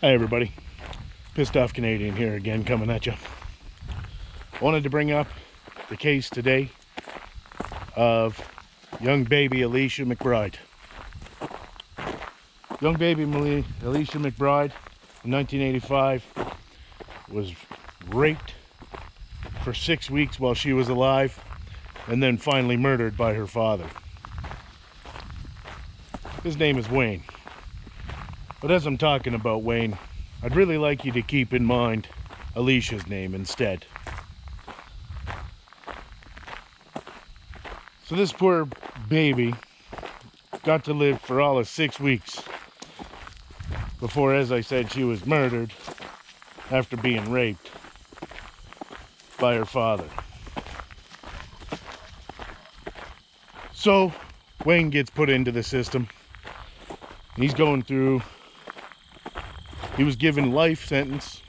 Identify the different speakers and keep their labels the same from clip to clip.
Speaker 1: Hi everybody, Pissed Off Canadian here again, coming at you. Wanted to bring up the case today of young baby Alecia McBride. Young baby Alecia McBride in 1985 was raped for 6 weeks while she was alive and then finally murdered by her father. His name is Wayne. But as I'm talking about Wayne, I'd really like you to keep in mind Alecia's name instead. So this poor baby got to live for all of 6 weeks before, as I said, she was murdered after being raped by her father. So Wayne gets put into the system. He's going through, he was given life sentence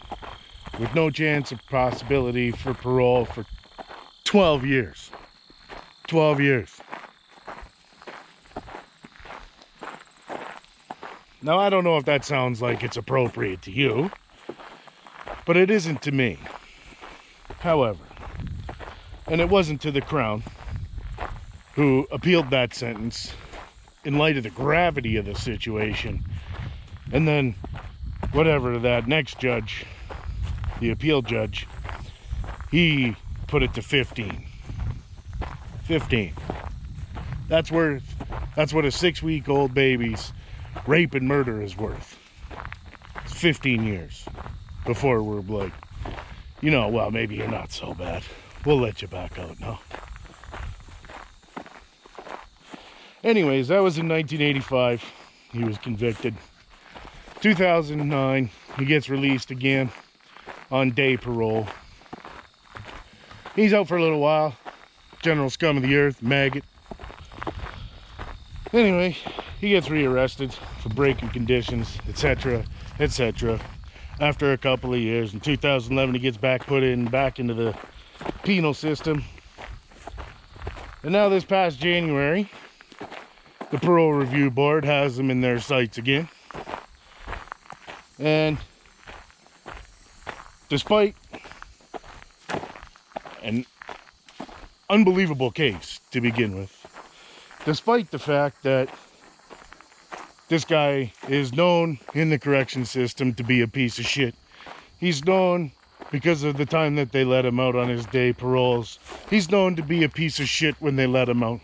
Speaker 1: with no chance of possibility for parole for 12 years. 12 years. Now, I don't know if that sounds like it's appropriate to you, but it isn't to me. However, and it wasn't to the Crown, who appealed that sentence in light of the gravity of the situation. And then whatever that next judge, the appeal judge, he put it to 15. 15. That's what a 6-week-old baby's rape and murder is worth. It's 15 years before we're like, you know, well, maybe you're not so bad. We'll let you back out now. Anyways, that was in 1985. He was convicted. 2009, he gets released again on day parole. He's out for a little while. General scum of the earth, maggot. Anyway, he gets rearrested for breaking conditions, etc., etc. After a couple of years, in 2011, he gets back into the penal system. And now this past January, the Parole Review Board has him in their sights again. And despite an unbelievable case to begin with, despite the fact that this guy is known in the correction system to be a piece of shit, he's known because of the time that they let him out on his day paroles, he's known to be a piece of shit when they let him out.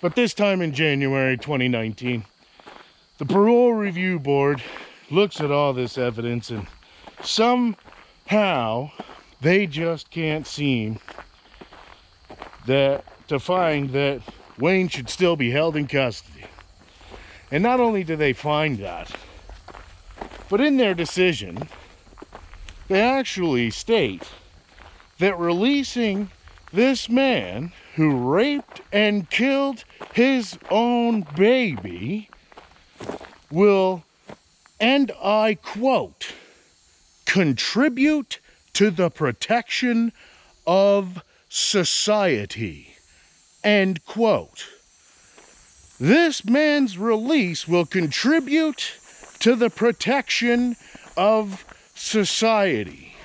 Speaker 1: But this time in January 2019, the Parole Review Board looks at all this evidence and somehow they just can't seem to find that Wayne should still be held in custody. And not only do they find that, but in their decision, they actually state that releasing this man who raped and killed his own baby will, and I quote, contribute to the protection of society, end quote. This man's release will contribute to the protection of society.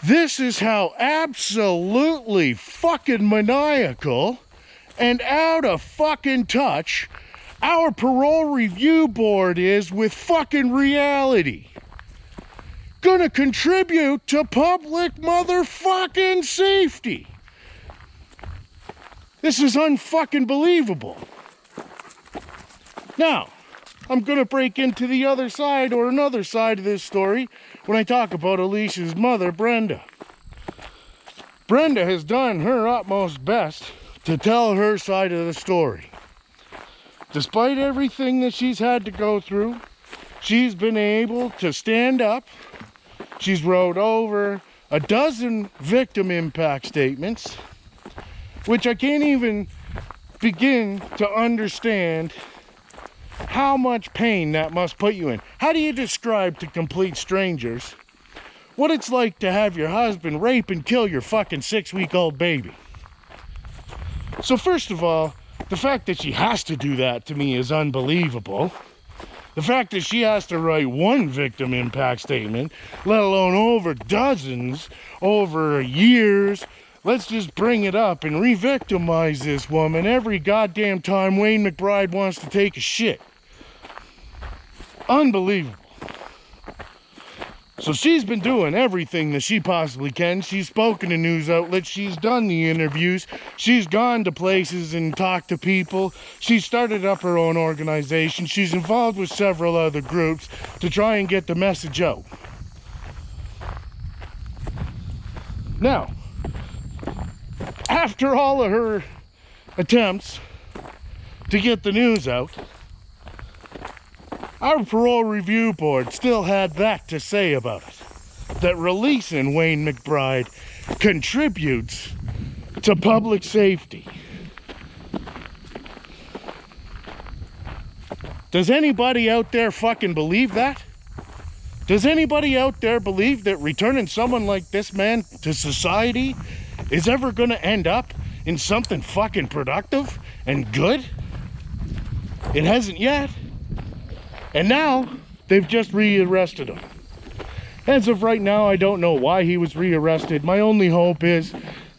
Speaker 1: This is how absolutely fucking maniacal and out of fucking touch our Parole Review Board is with fucking reality. Gonna contribute to public motherfucking safety. This is unfucking believable. Now, I'm gonna break into the other side or another side of this story when I talk about Alecia's mother, Brenda. Brenda has done her utmost best to tell her side of the story. Despite everything that she's had to go through, she's been able to stand up. She's wrote over a dozen victim impact statements, which I can't even begin to understand how much pain that must put you in. How do you describe to complete strangers what it's like to have your husband rape and kill your fucking 6-week-old baby? So first of all, the fact that she has to do that to me is unbelievable. The fact that she has to write one victim impact statement, let alone over dozens, over years. Let's just bring it up and re-victimize this woman every goddamn time Wayne McBride wants to take a shit. Unbelievable. So she's been doing everything that she possibly can. She's spoken to news outlets. She's done the interviews. She's gone to places and talked to people. She started up her own organization. She's involved with several other groups to try and get the message out. Now, after all of her attempts to get the news out, our parole review board still had that to say about it. That releasing Wayne McBride contributes to public safety. Does anybody out there fucking believe that? Does anybody out there believe that returning someone like this man to society is ever going to end up in something fucking productive and good? It hasn't yet. And now, they've just rearrested him. As of right now, I don't know why he was rearrested. My only hope is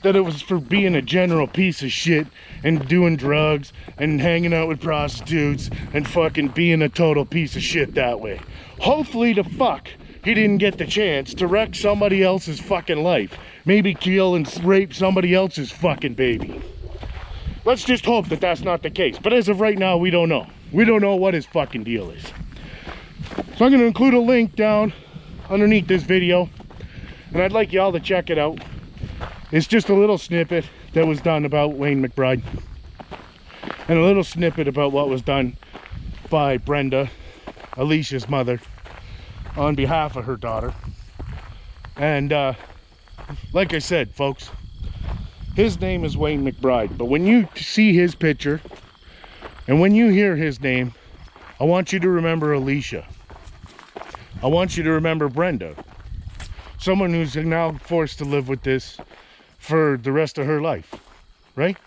Speaker 1: that it was for being a general piece of shit and doing drugs and hanging out with prostitutes and fucking being a total piece of shit that way. Hopefully the fuck he didn't get the chance to wreck somebody else's fucking life. Maybe kill and rape somebody else's fucking baby. Let's just hope that that's not the case. But as of right now, we don't know. We don't know what his fucking deal is. So I'm going to include a link down underneath this video, and I'd like y'all to check it out. It's just a little snippet that was done about Wayne McBride, and a little snippet about what was done by Brenda, Alicia's mother, on behalf of her daughter. And like I said, folks, his name is Wayne McBride, but when you see his picture and when you hear his name, I want you to remember Alecia. I want you to remember Brenda, someone who's now forced to live with this for the rest of her life, right?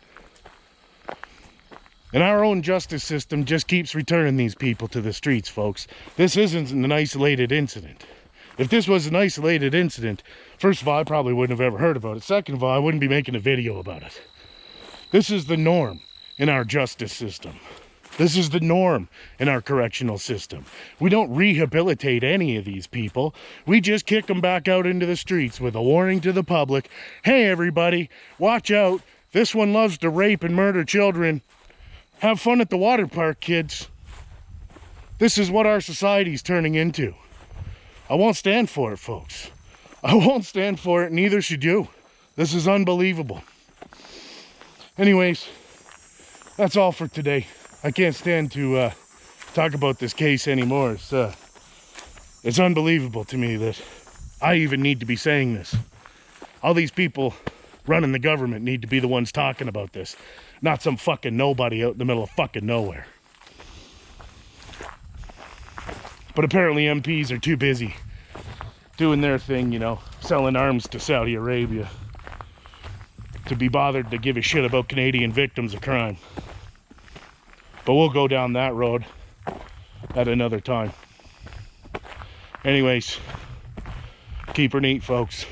Speaker 1: And our own justice system just keeps returning these people to the streets, folks. This isn't an isolated incident. If this was an isolated incident, first of all, I probably wouldn't have ever heard about it. Second of all, I wouldn't be making a video about it. This is the norm in our justice system. This is the norm in our correctional system. We don't rehabilitate any of these people. We just kick them back out into the streets with a warning to the public. Hey, everybody, watch out. This one loves to rape and murder children. Have fun at the water park, kids. This is what our society's turning into. I won't stand for it, folks. I won't stand for it, neither should you. This is unbelievable. Anyways, that's all for today. I can't stand to talk about this case anymore. It's unbelievable to me that I even need to be saying this. All these people running the government need to be the ones talking about this, not some fucking nobody out in the middle of fucking nowhere. But apparently MPs are too busy doing their thing, you know, selling arms to Saudi Arabia, to be bothered to give a shit about Canadian victims of crime. But we'll go down that road at another time. Anyways, keep her neat, folks.